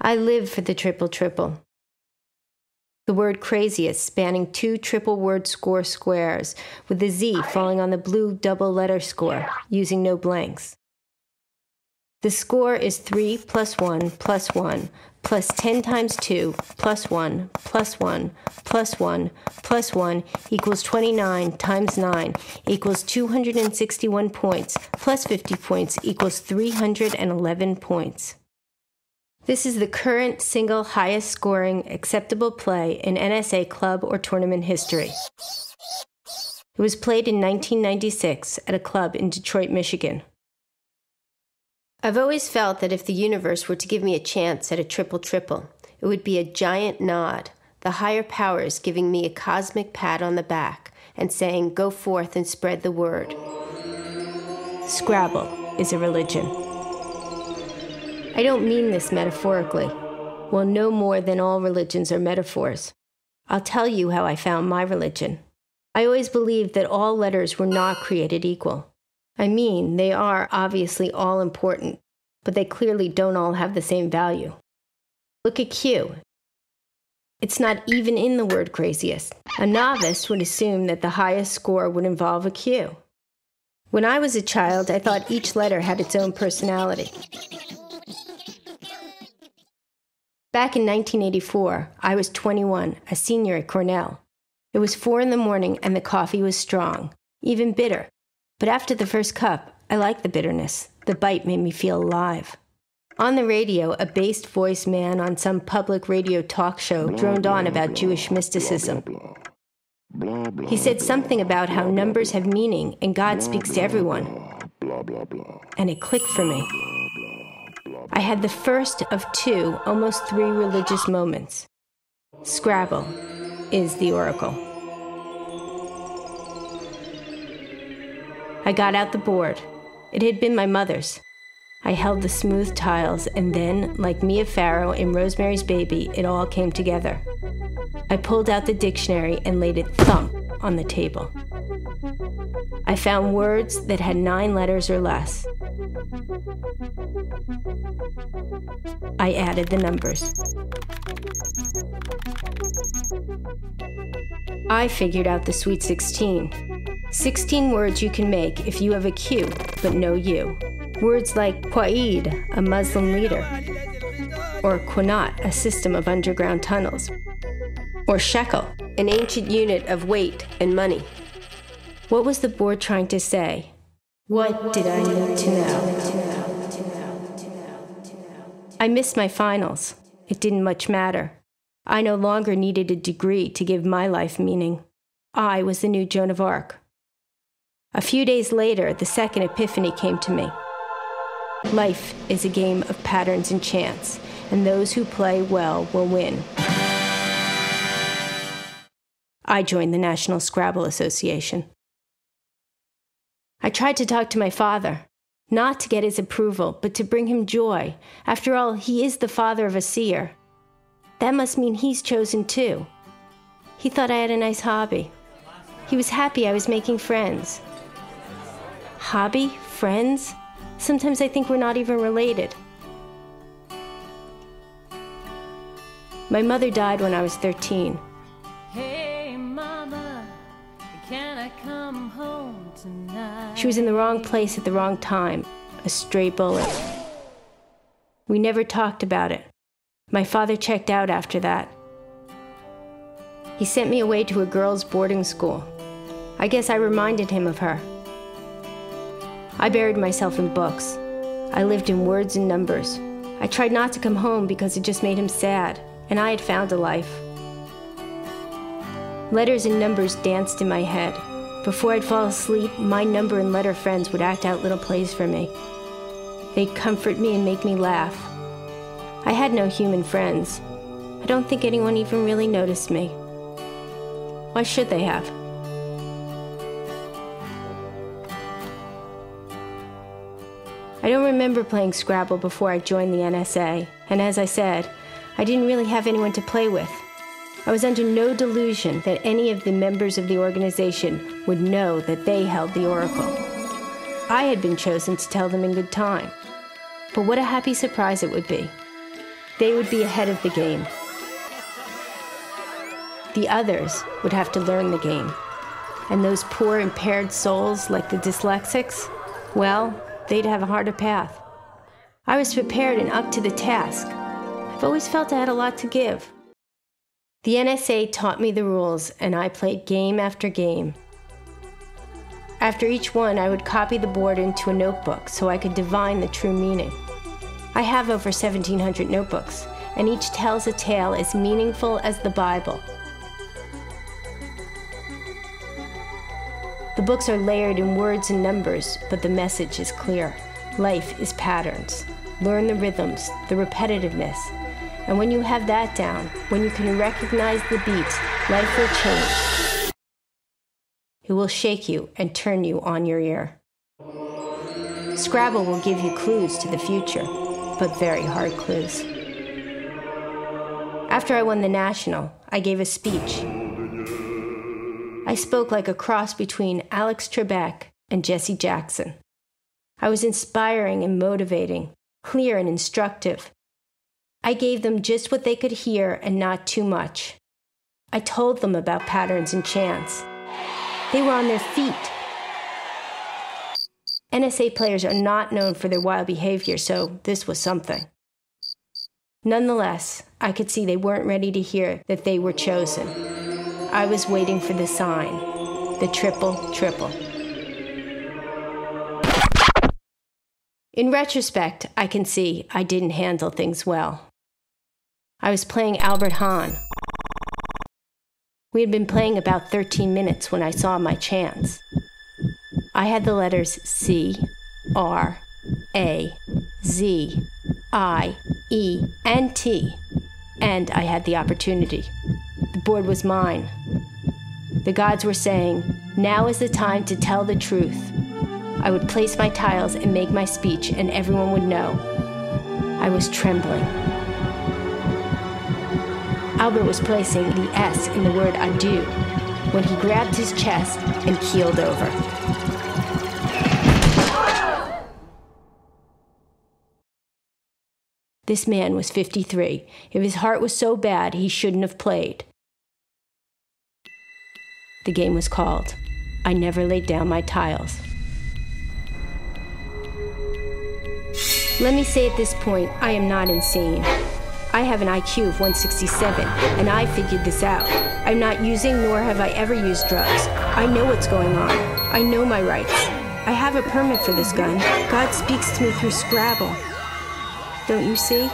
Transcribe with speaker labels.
Speaker 1: I live for the triple triple. The word craziest spanning 2 triple-word score squares, with the Z falling on the blue double-letter score, using no blanks. The score is 3 plus 1 plus 1 plus 10 times 2 plus 1 plus 1 plus 1 plus 1 equals 29 times 9 equals 261 points plus 50 points equals 311 points. This is the current single highest scoring acceptable play in NSA club or tournament history. It was played in 1996 at a club in Detroit, Michigan. I've always felt that if the universe were to give me a chance at a triple-triple, it would be a giant nod, the higher powers giving me a cosmic pat on the back and saying, "Go forth and spread the word." Scrabble is a religion. I don't mean this metaphorically. Well, no more than all religions are metaphors. I'll tell you how I found my religion. I always believed that all letters were not created equal. I mean, they are obviously all important, but they clearly don't all have the same value. Look at Q. It's not even in the word craziest. A novice would assume that the highest score would involve a Q. When I was a child, I thought each letter had its own personality. Back in 1984, I was 21, a senior at Cornell. It was 4 a.m. and the coffee was strong, even bitter. But after the first cup, I liked the bitterness. The bite made me feel alive. On the radio, a bass-voiced man on some public radio talk show droned on about Jewish mysticism. He said something about how numbers have meaning and God speaks to everyone. And it clicked for me. I had the first of 2, almost 3 religious moments. Scrabble is the oracle. I got out the board. It had been my mother's. I held the smooth tiles, and then, like Mia Farrow in Rosemary's Baby, it all came together. I pulled out the dictionary and laid it thump on the table. I found words that had 9 letters or less. I added the numbers. I figured out the sweet 16. 16 words you can make if you have a Q, but no U. Words like Qaid, a Muslim leader, or Qanat, a system of underground tunnels, or shekel, an ancient unit of weight and money. What was the board trying to say? What did I need to know? I missed my finals. It didn't much matter. I no longer needed a degree to give my life meaning. I was the new Joan of Arc. A few days later, the second epiphany came to me. Life is a game of patterns and chance, and those who play well will win. I joined the National Scrabble Association. I tried to talk to my father, not to get his approval, but to bring him joy. After all, he is the father of a seer. That must mean he's chosen too. He thought I had a nice hobby. He was happy I was making friends. Hobby? Friends? Sometimes I think we're not even related. My mother died when I was 13.
Speaker 2: Hey, Mama, can I come home tonight?
Speaker 1: She was in the wrong place at the wrong time, a stray bullet. We never talked about it. My father checked out after that. He sent me away to a girls' boarding school. I guess I reminded him of her. I buried myself in books. I lived in words and numbers. I tried not to come home because it just made him sad, and I had found a life. Letters and numbers danced in my head. Before I'd fall asleep, my number and letter friends would act out little plays for me. They'd comfort me and make me laugh. I had no human friends. I don't think anyone even really noticed me. Why should they have? I don't remember playing Scrabble before I joined the NSA, and as I said, I didn't really have anyone to play with. I was under no delusion that any of the members of the organization would know that they held the oracle. I had been chosen to tell them in good time. But what a happy surprise it would be. They would be ahead of the game. The others would have to learn the game. And those poor impaired souls like the dyslexics, well, they'd have a harder path. I was prepared and up to the task. I've always felt I had a lot to give. The NSA taught me the rules, and I played game after game. After each one, I would copy the board into a notebook so I could divine the true meaning. I have over 1,700 notebooks, and each tells a tale as meaningful as the Bible. The books are layered in words and numbers, but the message is clear. Life is patterns. Learn the rhythms, the repetitiveness. And when you have that down, when you can recognize the beats, life will change. It will shake you and turn you on your ear. Scrabble will give you clues to the future, but very hard clues. After I won the National, I gave a speech. I spoke like a cross between Alex Trebek and Jesse Jackson. I was inspiring and motivating, clear and instructive. I gave them just what they could hear and not too much. I told them about patterns and chance. They were on their feet. NSA players are not known for their wild behavior, so this was something. Nonetheless, I could see they weren't ready to hear that they were chosen. I was waiting for the sign, the triple, triple. In retrospect, I can see I didn't handle things well. I was playing Albert Hahn. We had been playing about 13 minutes when I saw my chance. I had the letters C, R, A, Z, I, E, and T, and I had the opportunity. The board was mine. The gods were saying, now is the time to tell the truth. I would place my tiles and make my speech, and everyone would know. I was trembling. Albert was placing the S in the word adieu when he grabbed his chest and keeled over. This man was 53. If his heart was so bad, he shouldn't have played. The game was called. I never laid down my tiles. Let me say at this point, I am not insane. I have an IQ of 167, and I figured this out. I'm not using, nor have I ever used drugs. I know what's going on. I know my rights. I have a permit for this gun. God speaks to me through Scrabble. Don't you see?